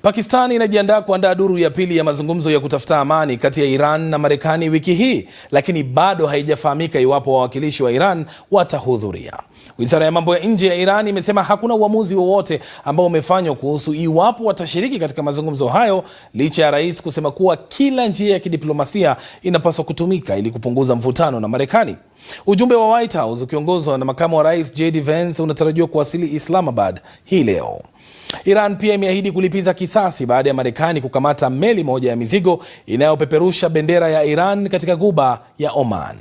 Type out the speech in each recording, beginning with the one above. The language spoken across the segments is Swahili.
Pakistan inajiandaa kuandaa duru ya pili ya mazungumzo ya kutafuta amani kati ya Iran na Marekani wiki hii, lakini bado haijafahamika iwapo wawakilishi wa Iran watahudhuria. Wizara ya mambo ya nje ya Iran imesema hakuna uamuzi wowote ambao umefanywa kuhusu iwapo watashiriki katika mazungumzo hayo, licha ya rais kusema kuwa kila njia ya kidiplomasia inapaswa kutumika ili kupunguza mvutano na Marekani. Ujumbe wa White House ukiongozwa na makamu wa rais JD Vance unatarajiwa kuwasili Islamabad hii leo. Iran pia imeahidi kulipiza kisasi baada ya Marekani kukamata meli moja ya mizigo inayopeperusha bendera ya Iran katika Ghuba ya Oman.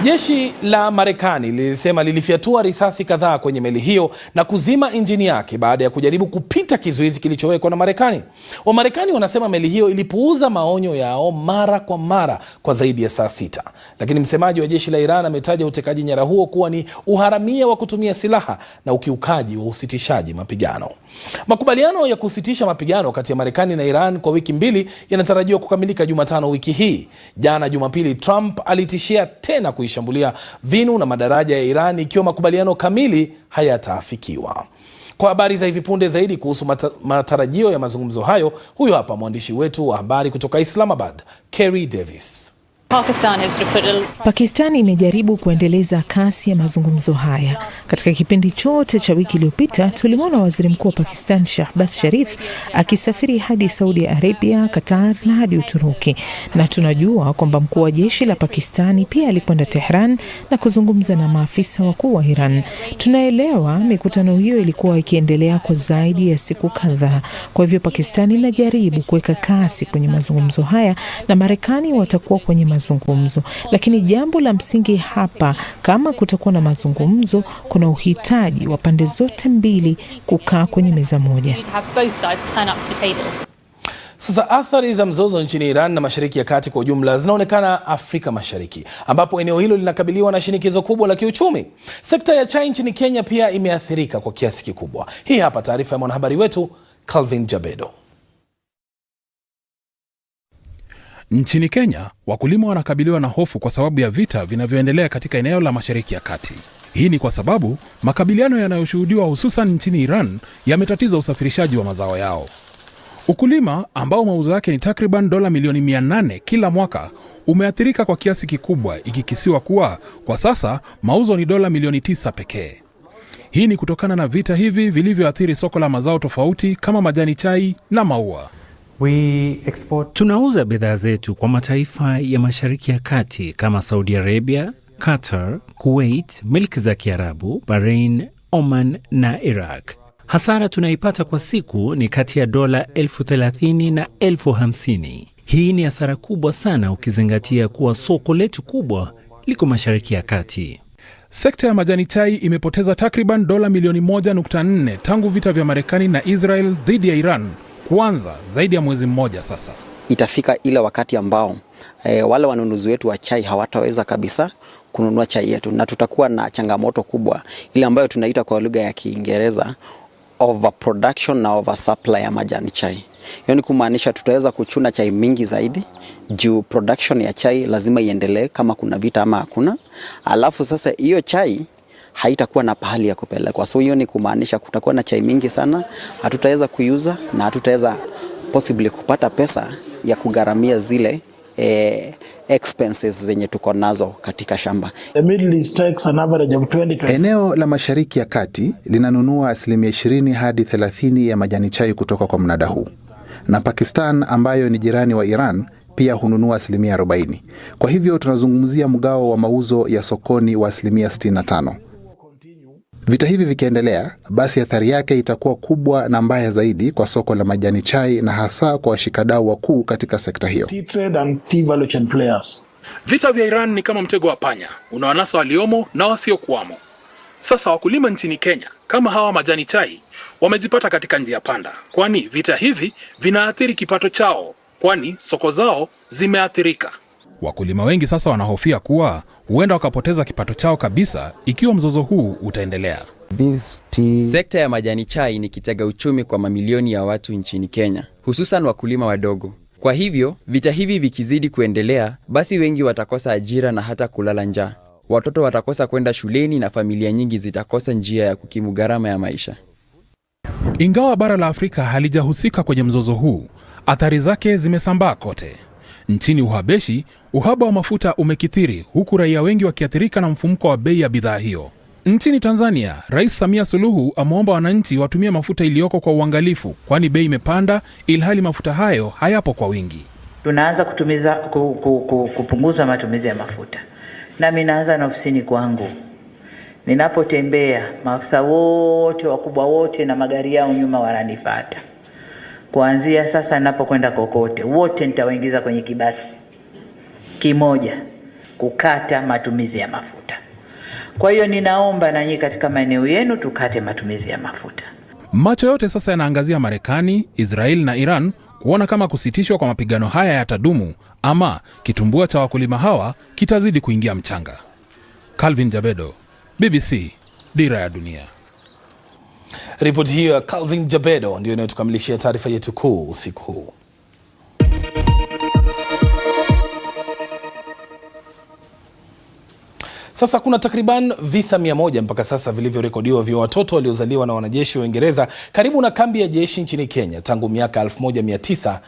Jeshi la Marekani lilisema lilifyatua risasi kadhaa kwenye meli hiyo na kuzima injini yake baada ya kujaribu kupita kizuizi kilichowekwa na Marekani. Wamarekani wanasema meli hiyo ilipuuza maonyo yao mara kwa mara kwa zaidi ya saa 6. Lakini msemaji wa jeshi la Iran ametaja utekaji nyara huo kuwa ni uharamia wa kutumia silaha na ukiukaji wa usitishaji mapigano. Makubaliano ya kusitisha mapigano kati ya Marekani na Iran kwa wiki mbili yanatarajiwa kukamilika Jumatano wiki hii. Jana Jumapili, Trump alitishia tena kuishambulia vinu na madaraja ya Iran ikiwa makubaliano kamili hayataafikiwa. Kwa habari za hivi punde zaidi kuhusu matarajio ya mazungumzo hayo, huyo hapa mwandishi wetu wa habari kutoka Islamabad, Kerry Davis. Pakistan imejaribu kuendeleza kasi ya mazungumzo haya. Katika kipindi chote cha wiki iliyopita, tulimwona waziri mkuu wa Pakistan Shahbaz Sharif akisafiri hadi Saudi Arabia, Qatar na hadi Uturuki. Na tunajua kwamba mkuu wa jeshi la Pakistani pia alikwenda Tehran na kuzungumza na maafisa wakuu wa Iran. Tunaelewa mikutano hiyo ilikuwa ikiendelea kwa zaidi ya siku kadhaa. Kwa hivyo Pakistani inajaribu kuweka kasi kwenye mazungumzo haya na Marekani watakuwa kwenye mazungumzo. Lakini jambo la msingi hapa, kama kutakuwa na mazungumzo, kuna uhitaji wa pande zote mbili kukaa kwenye meza moja. Sasa athari za mzozo nchini Iran na Mashariki ya Kati kwa ujumla zinaonekana Afrika Mashariki, ambapo eneo hilo linakabiliwa na shinikizo kubwa la kiuchumi. Sekta ya chai nchini Kenya pia imeathirika kwa kiasi kikubwa. Hii hapa taarifa ya mwanahabari wetu Calvin Jabedo. Nchini Kenya, wakulima wanakabiliwa na hofu kwa sababu ya vita vinavyoendelea katika eneo la Mashariki ya Kati. Hii ni kwa sababu makabiliano yanayoshuhudiwa hususan nchini Iran yametatiza usafirishaji wa mazao yao. Ukulima ambao mauzo yake ni takriban dola milioni 800 kila mwaka umeathirika kwa kiasi kikubwa, ikikisiwa kuwa kwa sasa mauzo ni dola milioni 9 pekee. Hii ni kutokana na vita hivi vilivyoathiri soko la mazao tofauti kama majani chai na maua. Tunauza bidhaa zetu kwa mataifa ya Mashariki ya Kati kama Saudi Arabia, Qatar, Kuwait, milki za Kiarabu, Bahrain, Oman na Iraq. Hasara tunaipata kwa siku ni kati ya dola 30,000 na 50,000. Hii ni hasara kubwa sana ukizingatia kuwa soko letu kubwa liko Mashariki ya Kati. Sekta ya majani chai imepoteza takriban dola milioni 1.4 tangu vita vya Marekani na Israel dhidi ya Iran kuanza zaidi ya mwezi mmoja sasa. Itafika ile wakati ambao wale wanunuzi wetu wa chai hawataweza kabisa kununua chai yetu, na tutakuwa na changamoto kubwa ile ambayo tunaita kwa lugha ya Kiingereza overproduction na oversupply ya majani chai. Hiyo ni kumaanisha tutaweza kuchuna chai mingi zaidi juu production ya chai lazima iendelee kama kuna vita ama hakuna. Alafu sasa hiyo chai haitakuwa na pahali ya kupelekwa. So hiyo ni kumaanisha kutakuwa na chai mingi sana, hatutaweza kuiuza na hatutaweza possibly kupata pesa ya kugharamia zile expenses zenye tuko nazo katika shamba. Eneo la Mashariki ya Kati linanunua 20% hadi 30% ya majani chai kutoka kwa mnada huu. Na Pakistan ambayo ni jirani wa Iran pia hununua 40%. Kwa hivyo tunazungumzia mgao wa mauzo ya sokoni wa 65%. Vita hivi vikiendelea, basi athari yake itakuwa kubwa na mbaya zaidi kwa soko la majani chai na hasa kwa washikadau wakuu katika sekta hiyo. Vita vya Iran ni kama mtego wa panya, unawanasa waliomo na wasiokuwamo. Sasa wakulima nchini Kenya kama hawa majani chai wamejipata katika njia panda, kwani vita hivi vinaathiri kipato chao, kwani soko zao zimeathirika. Wakulima wengi sasa wanahofia kuwa huenda wakapoteza kipato chao kabisa ikiwa mzozo huu utaendelea. Sekta ya majani chai ni kitega uchumi kwa mamilioni ya watu nchini Kenya, hususan wakulima wadogo. Kwa hivyo, vita hivi vikizidi kuendelea, basi wengi watakosa ajira na hata kulala njaa. watoto watakosa kwenda shuleni na familia nyingi zitakosa njia ya kukimu gharama ya maisha. Ingawa bara la Afrika halijahusika kwenye mzozo huu, athari zake zimesambaa kote. Nchini Uhabeshi, uhaba wa mafuta umekithiri huku raia wengi wakiathirika na mfumuko wa bei ya bidhaa hiyo. Nchini Tanzania, Rais Samia Suluhu ameomba wananchi watumie mafuta iliyoko kwa uangalifu, kwani bei imepanda ilhali mafuta hayo hayapo kwa wingi. Tunaanza kupunguza matumizi ya mafuta. Nami naanza na ofisini kwangu. Ninapotembea, maafisa wote, wakubwa wote na magari yao nyuma wananifuata. Kuanzia sasa ninapokwenda kokote, wote nitawaingiza kwenye kibasi kimoja kukata matumizi ya mafuta. Kwa hiyo ninaomba nanyi katika maeneo yenu tukate matumizi ya mafuta. Macho yote sasa yanaangazia Marekani, Israel na Iran kuona kama kusitishwa kwa mapigano haya yatadumu ama kitumbua cha wakulima hawa kitazidi kuingia mchanga. Calvin Jabedo, BBC, Dira ya Dunia. Ripoti hiyo ya Calvin Jabedo ndio inayotukamilishia taarifa yetu kuu usiku huu. Sasa kuna takriban visa 100 mpaka sasa vilivyorekodiwa vya watoto waliozaliwa na wanajeshi wa Uingereza karibu na kambi ya jeshi nchini Kenya tangu miaka 1990.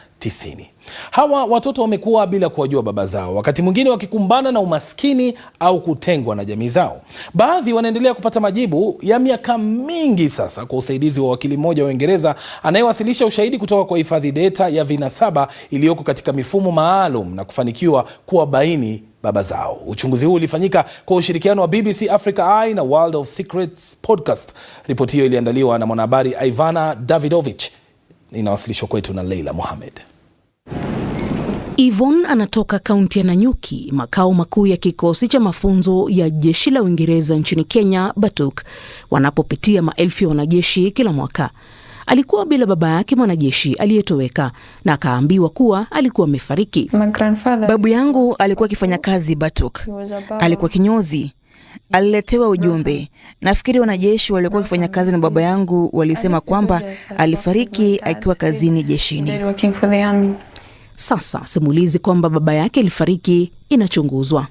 Hawa watoto wamekuwa bila kuwajua baba zao, wakati mwingine wakikumbana na umaskini au kutengwa na jamii zao. Baadhi wanaendelea kupata majibu ya miaka mingi sasa kwa usaidizi wa wakili mmoja wa Uingereza anayewasilisha ushahidi kutoka kwa hifadhi data ya vinasaba iliyoko katika mifumo maalum na kufanikiwa kuwabaini baba zao. Uchunguzi huu ulifanyika kwa ushirikiano wa BBC Africa Eye na World of Secrets podcast. Ripoti hiyo iliandaliwa na mwanahabari Ivana Davidovich. Inawasilishwa kwetu na Leila Mohamed. Yvonne anatoka kaunti ya Nanyuki, makao makuu ya kikosi cha mafunzo ya jeshi la Uingereza nchini Kenya, BATUK, wanapopitia maelfu ya wanajeshi kila mwaka. Alikuwa bila baba yake mwanajeshi aliyetoweka na akaambiwa kuwa alikuwa amefariki. Babu yangu alikuwa akifanya kazi BATUK. Alikuwa kinyozi. Aliletewa ujumbe. Nafikiri wanajeshi waliokuwa wakifanya kazi na baba yangu walisema kwamba alifariki akiwa kazini jeshini. Sasa simulizi kwamba baba yake alifariki inachunguzwa.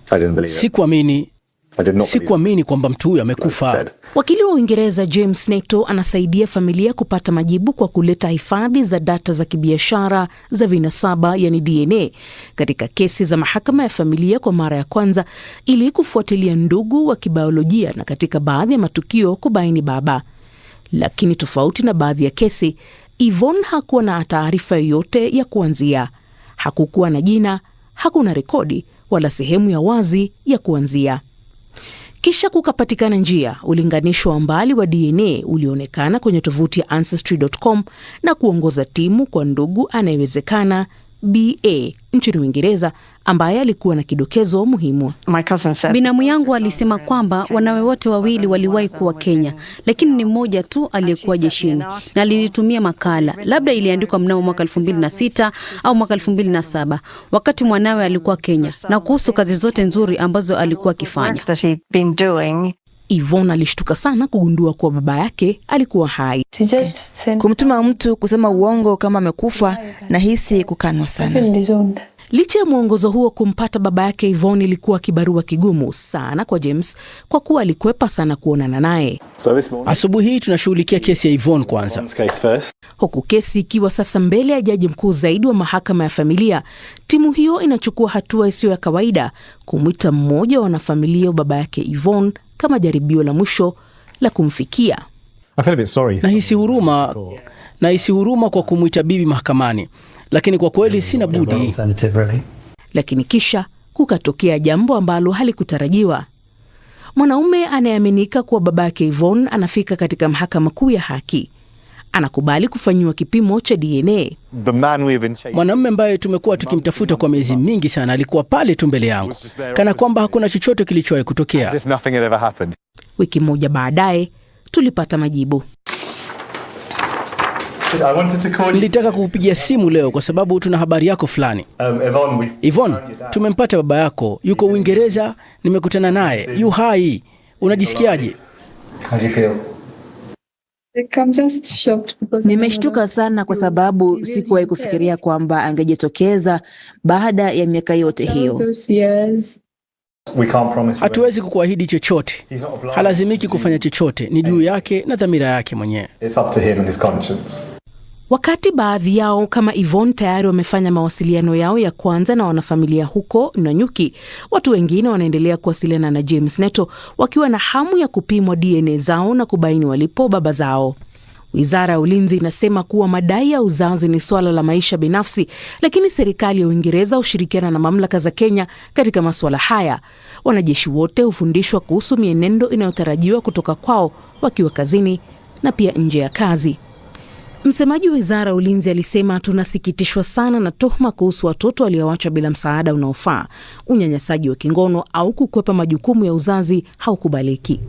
Sikuamini kwamba mtu huyu amekufa. Wakili wa Uingereza James Neto anasaidia familia kupata majibu kwa kuleta hifadhi za data za kibiashara za vinasaba, yani DNA, katika kesi za mahakama ya familia kwa mara ya kwanza ili kufuatilia ndugu wa kibiolojia na katika baadhi ya matukio kubaini baba. Lakini tofauti na baadhi ya kesi, Yvonne hakuwa na taarifa yoyote ya kuanzia. Hakukuwa na jina, hakuna rekodi wala sehemu ya wazi ya kuanzia. Kisha kukapatikana njia. Ulinganisho wa mbali wa DNA ulionekana kwenye tovuti ya Ancestry.com na kuongoza timu kwa ndugu anayewezekana BA nchini Uingereza ambaye alikuwa na kidokezo muhimu. Binamu yangu alisema kwamba wanawe wote wawili waliwahi kuwa Kenya, lakini ni mmoja tu aliyekuwa jeshini, na alinitumia makala, labda iliandikwa mnamo mwaka 2006 au mwaka 2007, wakati mwanawe alikuwa Kenya, na kuhusu kazi zote nzuri ambazo alikuwa akifanya. Yvonne alishtuka sana kugundua kuwa baba yake alikuwa hai. Kumtuma mtu kusema uongo kama amekufa na hisi kukanwa sana. Licha ya mwongozo huo kumpata baba yake Yvonne ilikuwa kibarua kigumu sana kwa James kwa kuwa alikwepa sana kuonana naye. Asubuhi hii tunashughulikia kesi ya Yvonne kwanza. Huku kesi ikiwa sasa mbele ya jaji mkuu zaidi wa mahakama ya familia, timu hiyo inachukua hatua isiyo ya kawaida kumwita mmoja wa wanafamilia wa baba yake Yvonne kama jaribio la mwisho la kumfikia. Nahisi huruma kwa kumwita bibi mahakamani, lakini kwa kweli sina budi. Lakini kisha kukatokea jambo ambalo halikutarajiwa. Mwanaume anayeaminika kuwa baba yake Yvonne anafika katika mahakama kuu ya haki. Anakubali kufanyiwa kipimo cha DNA. Mwanamume ambaye tumekuwa tukimtafuta kwa miezi mingi sana alikuwa pale tu mbele yangu, kana kwamba hakuna chochote kilichowahi kutokea. Wiki moja baadaye tulipata majibu. Nilitaka kukupigia simu leo kwa sababu tuna habari yako fulani. Yvonne, tumempata baba yako, yuko Uingereza, nimekutana naye, yu hai. Unajisikiaje? Nimeshtuka sana kwa sababu sikuwahi kufikiria kwamba angejitokeza baada ya miaka yote hiyo. Hatuwezi kukuahidi chochote, halazimiki kufanya chochote, ni juu yake na dhamira yake mwenyewe. Wakati baadhi yao kama Yvonne tayari wamefanya mawasiliano yao ya kwanza na wanafamilia huko Nanyuki, watu wengine wanaendelea kuwasiliana na James Neto wakiwa na hamu ya kupimwa DNA zao na kubaini walipo baba zao. Wizara ya Ulinzi inasema kuwa madai ya uzazi ni swala la maisha binafsi, lakini serikali ya Uingereza hushirikiana na mamlaka za Kenya katika masuala haya. Wanajeshi wote hufundishwa kuhusu mienendo inayotarajiwa kutoka kwao wakiwa kazini na pia nje ya kazi. Msemaji wa Wizara ya Ulinzi alisema, tunasikitishwa sana na tuhuma kuhusu watoto walioachwa bila msaada unaofaa. Unyanyasaji wa kingono au kukwepa majukumu ya uzazi haukubaliki.